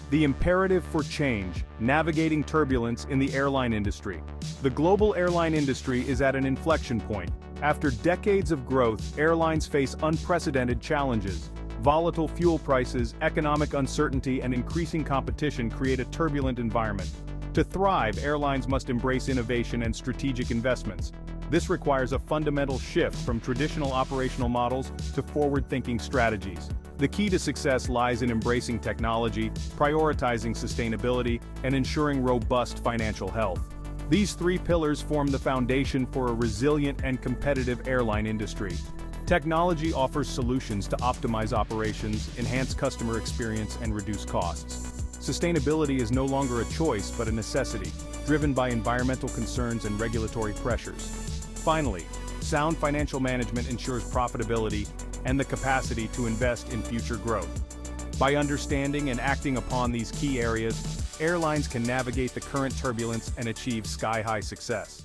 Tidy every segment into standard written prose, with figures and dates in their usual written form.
The imperative for change, navigating turbulence in the airline industry. The global airline industry is at an inflection point. After decades of growth, airlines face unprecedented challenges. Volatile fuel prices, economic uncertainty, and increasing competition create a turbulent environment. To thrive, airlines must embrace innovation and strategic investments. This requires a fundamental shift from traditional operational models to forward-thinking strategies. The key to success lies in embracing technology, prioritizing sustainability, and ensuring robust financial health. These three pillars form the foundation for a resilient and competitive airline industry. Technology offers solutions to optimize operations, enhance customer experience, and reduce costs. Sustainability is no longer a choice but a necessity, driven by environmental concerns and regulatory pressures. Finally, sound financial management ensures profitability and the capacity to invest in future growth. By understanding and acting upon these key areas, airlines can navigate the current turbulence and achieve sky-high success.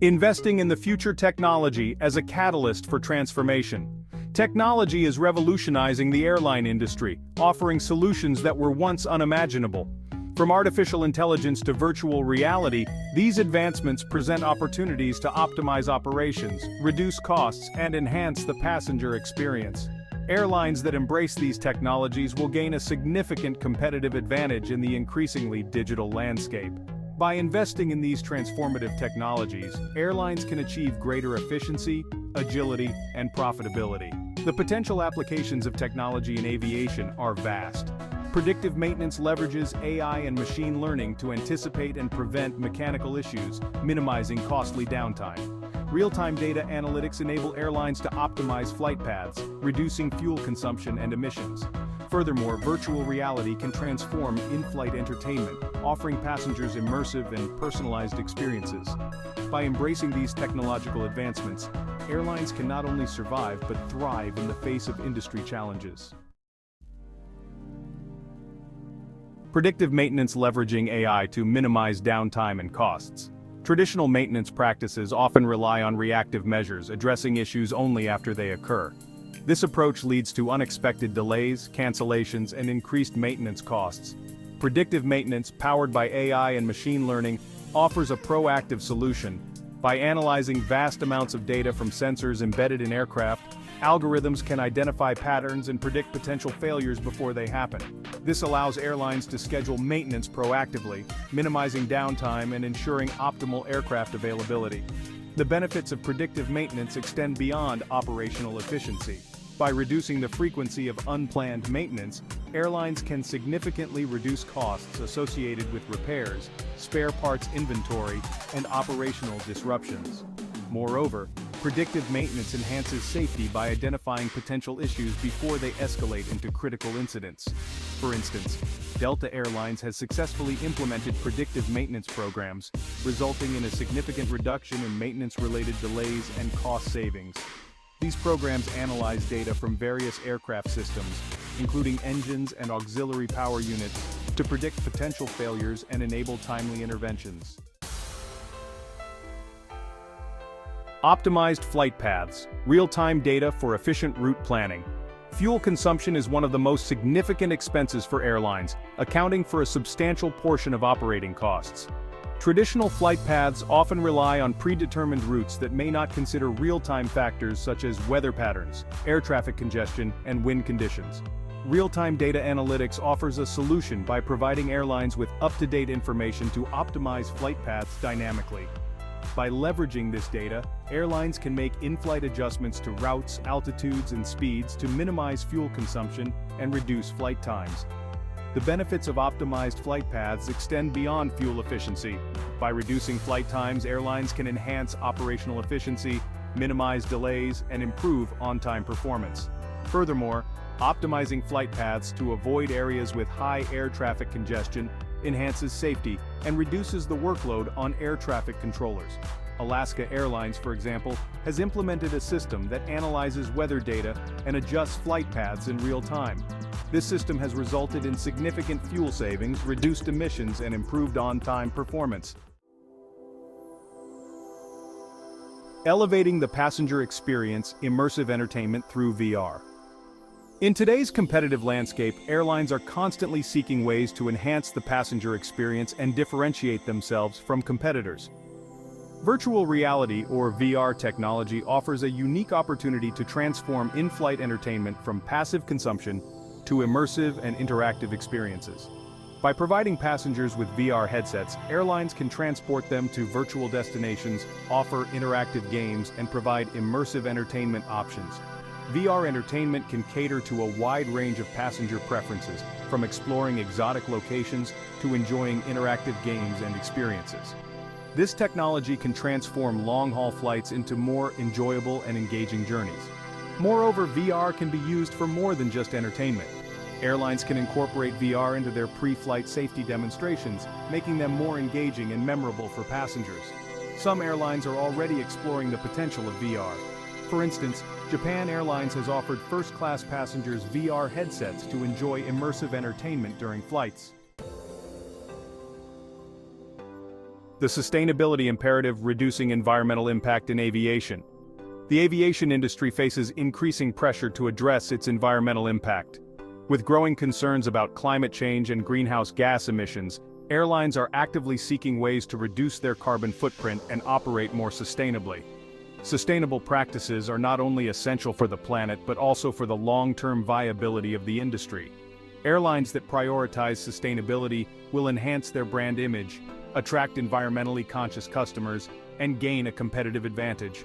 Investing in the future technology as a catalyst for transformation. Technology is revolutionizing the airline industry, offering solutions that were once unimaginable. From artificial intelligence to virtual reality, these advancements present opportunities to optimize operations, reduce costs, and enhance the passenger experience. Airlines that embrace these technologies will gain a significant competitive advantage in the increasingly digital landscape. By investing in these transformative technologies, airlines can achieve greater efficiency, agility, and profitability. The potential applications of technology in aviation are vast. Predictive maintenance leverages AI and machine learning to anticipate and prevent mechanical issues, minimizing costly downtime. Real-time data analytics enable airlines to optimize flight paths, reducing fuel consumption and emissions. Furthermore, virtual reality can transform in-flight entertainment, offering passengers immersive and personalized experiences. By embracing these technological advancements, airlines can not only survive but thrive in the face of industry challenges. Predictive maintenance leveraging AI to minimize downtime and costs. Traditional maintenance practices often rely on reactive measures, addressing issues only after they occur. This approach leads to unexpected delays, cancellations, and increased maintenance costs. Predictive maintenance, powered by AI and machine learning, offers a proactive solution. By analyzing vast amounts of data from sensors embedded in aircraft, algorithms can identify patterns and predict potential failures before they happen. This allows airlines to schedule maintenance proactively, minimizing downtime and ensuring optimal aircraft availability. The benefits of predictive maintenance extend beyond operational efficiency. By reducing the frequency of unplanned maintenance, airlines can significantly reduce costs associated with repairs, spare parts inventory, and operational disruptions. Moreover, predictive maintenance enhances safety by identifying potential issues before they escalate into critical incidents. For instance, Delta Airlines has successfully implemented predictive maintenance programs, resulting in a significant reduction in maintenance-related delays and cost savings. These programs analyze data from various aircraft systems, including engines and auxiliary power units, to predict potential failures and enable timely interventions. Optimized flight paths, real-time data for efficient route planning. Fuel consumption is one of the most significant expenses for airlines, accounting for a substantial portion of operating costs. Traditional flight paths often rely on predetermined routes that may not consider real-time factors such as weather patterns, air traffic congestion, and wind conditions. Real-time data analytics offers a solution by providing airlines with up-to-date information to optimize flight paths dynamically. By leveraging this data, airlines can make in-flight adjustments to routes, altitudes, and speeds to minimize fuel consumption and reduce flight times. The benefits of optimized flight paths extend beyond fuel efficiency. By reducing flight times, airlines can enhance operational efficiency, minimize delays, and improve on-time performance. Furthermore, optimizing flight paths to avoid areas with high air traffic congestion enhances safety and reduces the workload on air traffic controllers. Alaska Airlines, for example, has implemented a system that analyzes weather data and adjusts flight paths in real time. This system has resulted in significant fuel savings, reduced emissions, and improved on-time performance. Elevating the passenger experience, immersive entertainment through VR. In today's competitive landscape, airlines are constantly seeking ways to enhance the passenger experience and differentiate themselves from competitors. Virtual reality, or VR technology, offers a unique opportunity to transform in-flight entertainment from passive consumption to immersive and interactive experiences. By providing passengers with VR headsets, airlines can transport them to virtual destinations, offer interactive games, and provide immersive entertainment options. VR entertainment can cater to a wide range of passenger preferences, from exploring exotic locations to enjoying interactive games and experiences. This technology can transform long-haul flights into more enjoyable and engaging journeys. Moreover, VR can be used for more than just entertainment. Airlines can incorporate VR into their pre-flight safety demonstrations, making them more engaging and memorable for passengers. Some airlines are already exploring the potential of VR. For instance, Japan Airlines has offered first-class passengers VR headsets to enjoy immersive entertainment during flights. The sustainability imperative: reducing environmental impact in aviation. The aviation industry faces increasing pressure to address its environmental impact. With growing concerns about climate change and greenhouse gas emissions, airlines are actively seeking ways to reduce their carbon footprint and operate more sustainably. Sustainable practices are not only essential for the planet but also for the long-term viability of the industry. Airlines that prioritize sustainability will enhance their brand image, attract environmentally conscious customers, and gain a competitive advantage.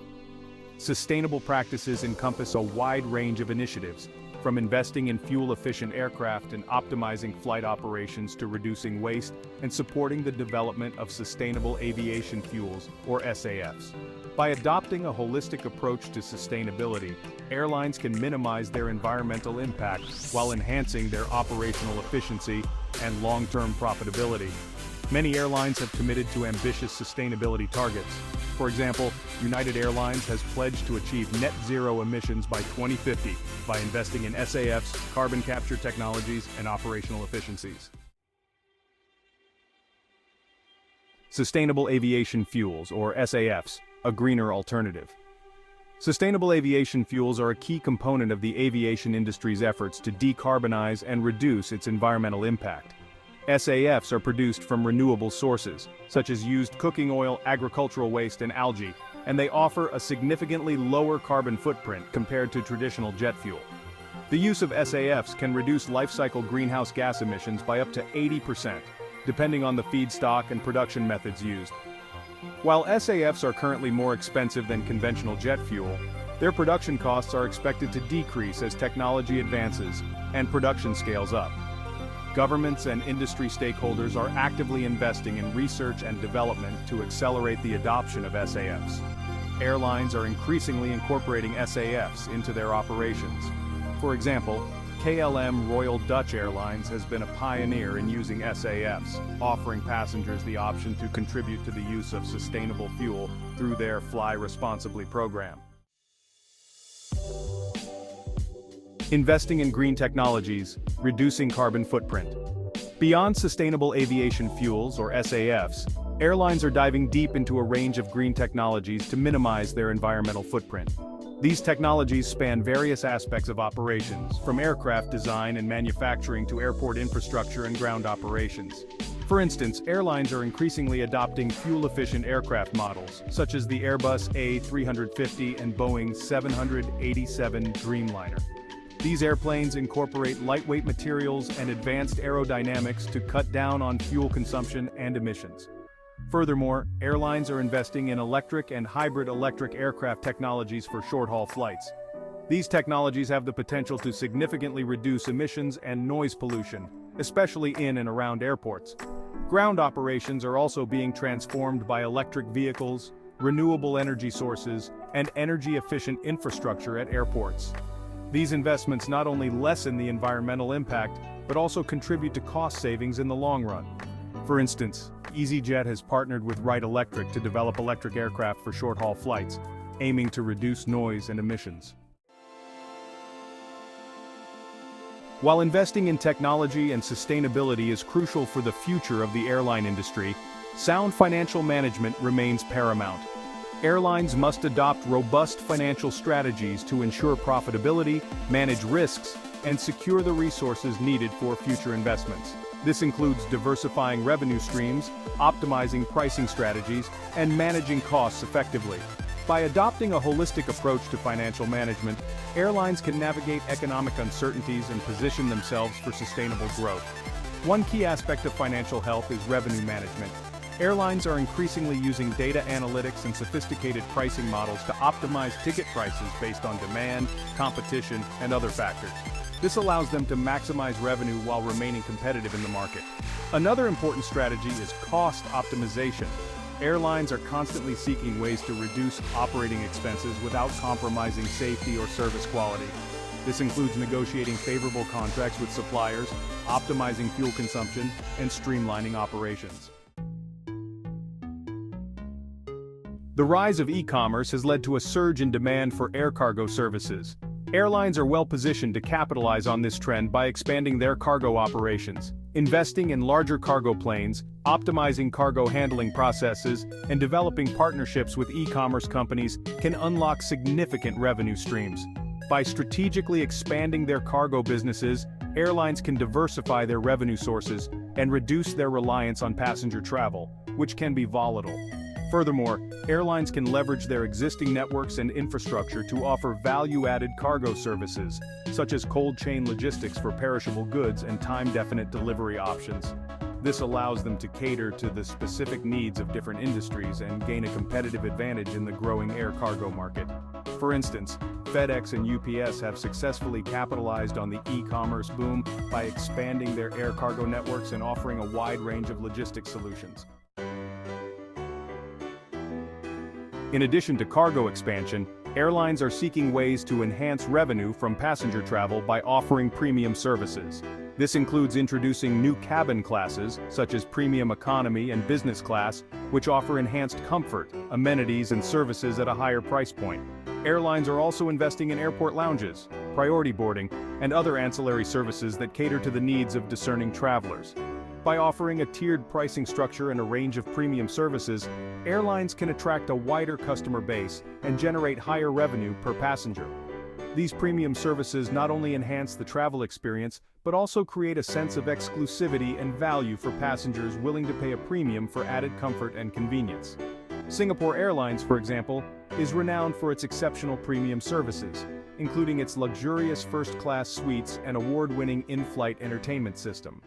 Sustainable practices encompass a wide range of initiatives, from investing in fuel-efficient aircraft and optimizing flight operations to reducing waste and supporting the development of sustainable aviation fuels, or SAFs. By adopting a holistic approach to sustainability, airlines can minimize their environmental impact while enhancing their operational efficiency and long-term profitability. Many airlines have committed to ambitious sustainability targets. For example, United Airlines has pledged to achieve net zero emissions by 2050 by investing in SAFs, carbon capture technologies, and operational efficiencies. Sustainable aviation fuels, or SAFs, a greener alternative. Sustainable aviation fuels are a key component of the aviation industry's efforts to decarbonize and reduce its environmental impact. SAFs are produced from renewable sources, such as used cooking oil, agricultural waste, and algae, and they offer a significantly lower carbon footprint compared to traditional jet fuel. The use of SAFs can reduce life cycle greenhouse gas emissions by up to 80%, depending on the feedstock and production methods used. While SAFs are currently more expensive than conventional jet fuel, their production costs are expected to decrease as technology advances and production scales up. Governments and industry stakeholders are actively investing in research and development to accelerate the adoption of SAFs. Airlines are increasingly incorporating SAFs into their operations. For example, KLM Royal Dutch Airlines has been a pioneer in using SAFs, offering passengers the option to contribute to the use of sustainable fuel through their Fly Responsibly program. Investing in green technologies, reducing carbon footprint. Beyond sustainable aviation fuels, or SAFs, airlines are diving deep into a range of green technologies to minimize their environmental footprint. These technologies span various aspects of operations, from aircraft design and manufacturing to airport infrastructure and ground operations. For instance, airlines are increasingly adopting fuel-efficient aircraft models, such as the Airbus A350 and Boeing 787 Dreamliner. These airplanes incorporate lightweight materials and advanced aerodynamics to cut down on fuel consumption and emissions. Furthermore, airlines are investing in electric and hybrid electric aircraft technologies for short-haul flights. These technologies have the potential to significantly reduce emissions and noise pollution, especially in and around airports. Ground operations are also being transformed by electric vehicles, renewable energy sources, and energy-efficient infrastructure at airports. These investments not only lessen the environmental impact, but also contribute to cost savings in the long run. For instance, EasyJet has partnered with Wright Electric to develop electric aircraft for short-haul flights, aiming to reduce noise and emissions. While investing in technology and sustainability is crucial for the future of the airline industry, sound financial management remains paramount. Airlines must adopt robust financial strategies to ensure profitability, manage risks, and secure the resources needed for future investments. This includes diversifying revenue streams, optimizing pricing strategies, and managing costs effectively. By adopting a holistic approach to financial management, airlines can navigate economic uncertainties and position themselves for sustainable growth. One key aspect of financial health is revenue management. Airlines are increasingly using data analytics and sophisticated pricing models to optimize ticket prices based on demand, competition, and other factors. This allows them to maximize revenue while remaining competitive in the market. Another important strategy is cost optimization. Airlines are constantly seeking ways to reduce operating expenses without compromising safety or service quality. This includes negotiating favorable contracts with suppliers, optimizing fuel consumption, and streamlining operations. The rise of e-commerce has led to a surge in demand for air cargo services. Airlines are well positioned to capitalize on this trend by expanding their cargo operations, investing in larger cargo planes, optimizing cargo handling processes, and developing partnerships with e-commerce companies can unlock significant revenue streams. By strategically expanding their cargo businesses, airlines can diversify their revenue sources and reduce their reliance on passenger travel, which can be volatile. Furthermore, airlines can leverage their existing networks and infrastructure to offer value-added cargo services, such as cold chain logistics for perishable goods and time-definite delivery options. This allows them to cater to the specific needs of different industries and gain a competitive advantage in the growing air cargo market. For instance, FedEx and UPS have successfully capitalized on the e-commerce boom by expanding their air cargo networks and offering a wide range of logistics solutions. In addition to cargo expansion, airlines are seeking ways to enhance revenue from passenger travel by offering premium services. This includes introducing new cabin classes, such as premium economy and business class, which offer enhanced comfort, amenities, and services at a higher price point. Airlines are also investing in airport lounges, priority boarding, and other ancillary services that cater to the needs of discerning travelers. By offering a tiered pricing structure and a range of premium services, airlines can attract a wider customer base and generate higher revenue per passenger. These premium services not only enhance the travel experience, but also create a sense of exclusivity and value for passengers willing to pay a premium for added comfort and convenience. Singapore Airlines, for example, is renowned for its exceptional premium services, including its luxurious first-class suites and award-winning in-flight entertainment system.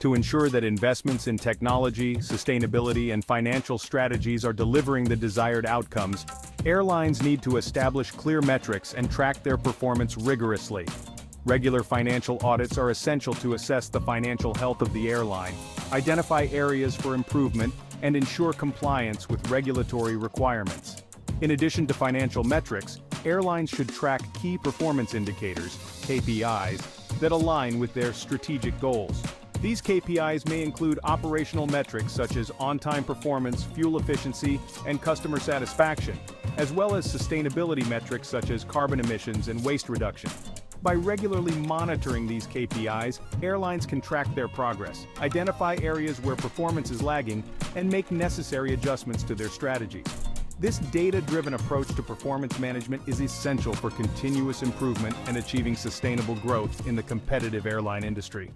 To ensure that investments in technology, sustainability, and financial strategies are delivering the desired outcomes, airlines need to establish clear metrics and track their performance rigorously. Regular financial audits are essential to assess the financial health of the airline, identify areas for improvement, and ensure compliance with regulatory requirements. In addition to financial metrics, airlines should track key performance indicators, KPIs, that align with their strategic goals. These KPIs may include operational metrics such as on-time performance, fuel efficiency, and customer satisfaction, as well as sustainability metrics such as carbon emissions and waste reduction. By regularly monitoring these KPIs, airlines can track their progress, identify areas where performance is lagging, and make necessary adjustments to their strategies. This data-driven approach to performance management is essential for continuous improvement and achieving sustainable growth in the competitive airline industry.